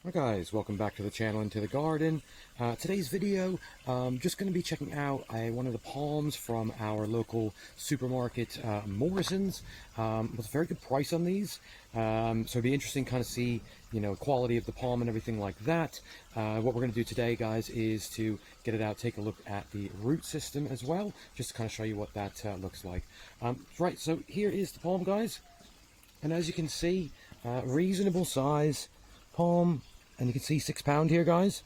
Hi guys, welcome back to the channel and to the garden. Today's video, just going to be checking out one of the palms from our local supermarket, Morrison's. With a very good price on these, so it'd be interesting to kind of see, quality of the palm and everything like that. What we're going to do today, guys, is to get it out, take a look at the root system as well, just to kind of show you what that looks like. Right, so here is the palm, guys, and as you can see, reasonable size palm. And you can see 6 pound here, guys.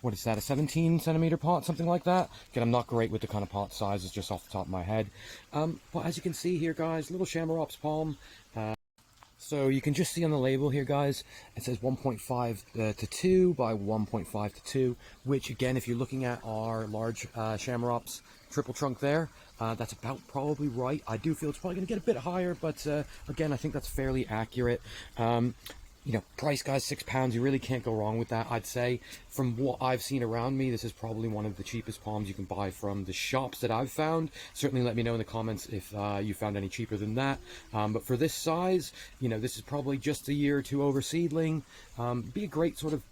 What is that, a 17 centimeter pot, something like that? Again, I'm not great with the kind of pot sizes just off the top of my head. But as you can see here, guys, little chamerops palm. So you can just see on the label here, guys, it says 1.5 to 2 by 1.5 to 2, which again, if you're looking at our large chamerops triple trunk there, that's about probably right. I do feel it's probably going to get a bit higher, but again, I think that's fairly accurate. Price, guys, 6 pounds, you really can't go wrong with that. I'd say from what I've seen around me, this is probably one of the cheapest palms you can buy from the shops that I've found. Certainly let me know in the comments if you found any cheaper than that. But for this size, this is probably just a year or two over seedling. Be a great sort of,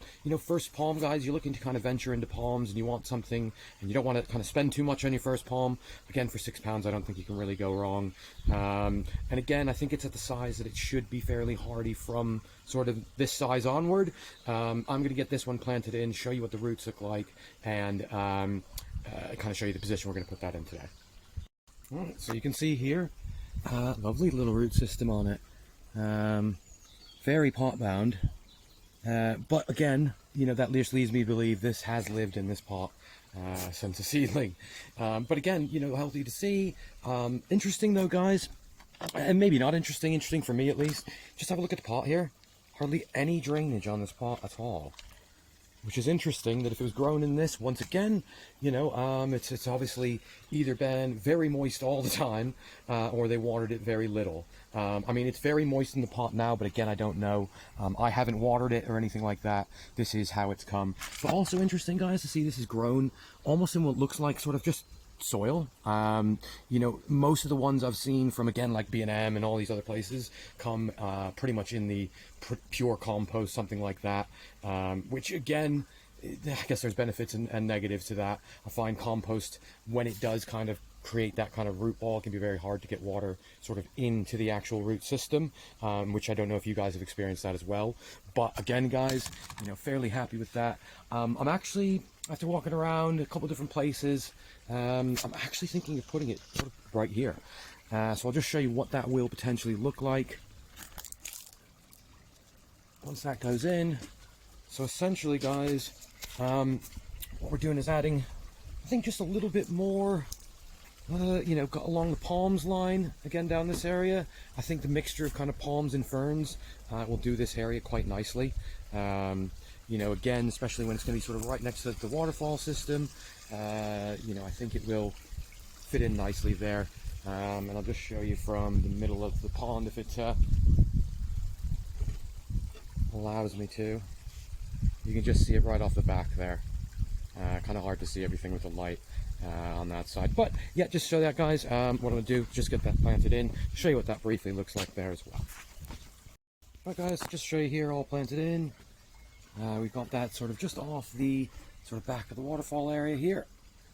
first palm, guys. You're looking to kind of venture into palms and you want something, and you don't want to kind of spend too much on your first palm. Again, for 6 pounds, I don't think you can really go wrong. And again, I think it's at the size that it should be fairly hardy from sort of this size onward. I'm going to get this one planted in, show you what the roots look like, and kind of show you the position we're going to put that in today. All right, so you can see here, lovely little root system on it. Very pot bound. But again, that just leads me to believe this has lived in this pot since a seedling. But again, healthy to see. Interesting though, guys, and maybe not interesting, interesting for me at least. Just have a look at the pot here. Hardly any drainage on this pot at all, which is interesting that if it was grown in this, once again, it's obviously either been very moist all the time or they watered it very little. I mean, it's very moist in the pot now, but again, I don't know. I haven't watered it or anything like that. This is how it's come. But also interesting, guys, to see this is grown almost in what looks like sort of just soil. Most of the ones I've seen from, again, like B&M and all these other places come pretty much in the pure compost, something like that, which again, I guess there's benefits and negatives to that. I find compost, when it does kind of create that kind of root ball, it can be very hard to get water sort of into the actual root system, which I don't know if you guys have experienced that as well. But again, guys, fairly happy with that. I'm actually, after walking around a couple different places, I'm actually thinking of putting it sort of right here. So I'll just show you what that will potentially look like once that goes in. So essentially, guys, what we're doing is adding, I think, just a little bit more, along the palms line, again, down this area. I think the mixture of kind of palms and ferns will do this area quite nicely. Again, especially when it's going to be sort of right next to the waterfall system, I think it will fit in nicely there. And I'll just show you from the middle of the pond if it allows me to. You can just see it right off the back there. Kind of hard to see everything with the light on that side, but yeah, just show that, guys. What I'm going to do, just get that planted in, show you what that briefly looks like there as well. Right, guys, just show you here, all planted in. We've got that sort of just off the sort of back of the waterfall area here.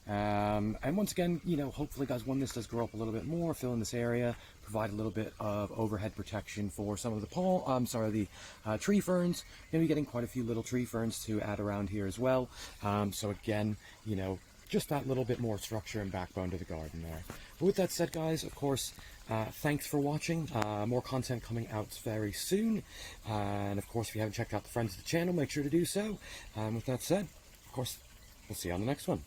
And once again, hopefully, guys, when this does grow up a little bit more, fill in this area, provide a little bit of overhead protection for some of the tree ferns. Maybe getting quite a few little tree ferns to add around here as well. So again, just that little bit more structure and backbone to the garden there. But with that said, guys, of course, thanks for watching. More content coming out very soon. And of course, if you haven't checked out the friends of the channel, make sure to do so. With that said, of course, we'll see you on the next one.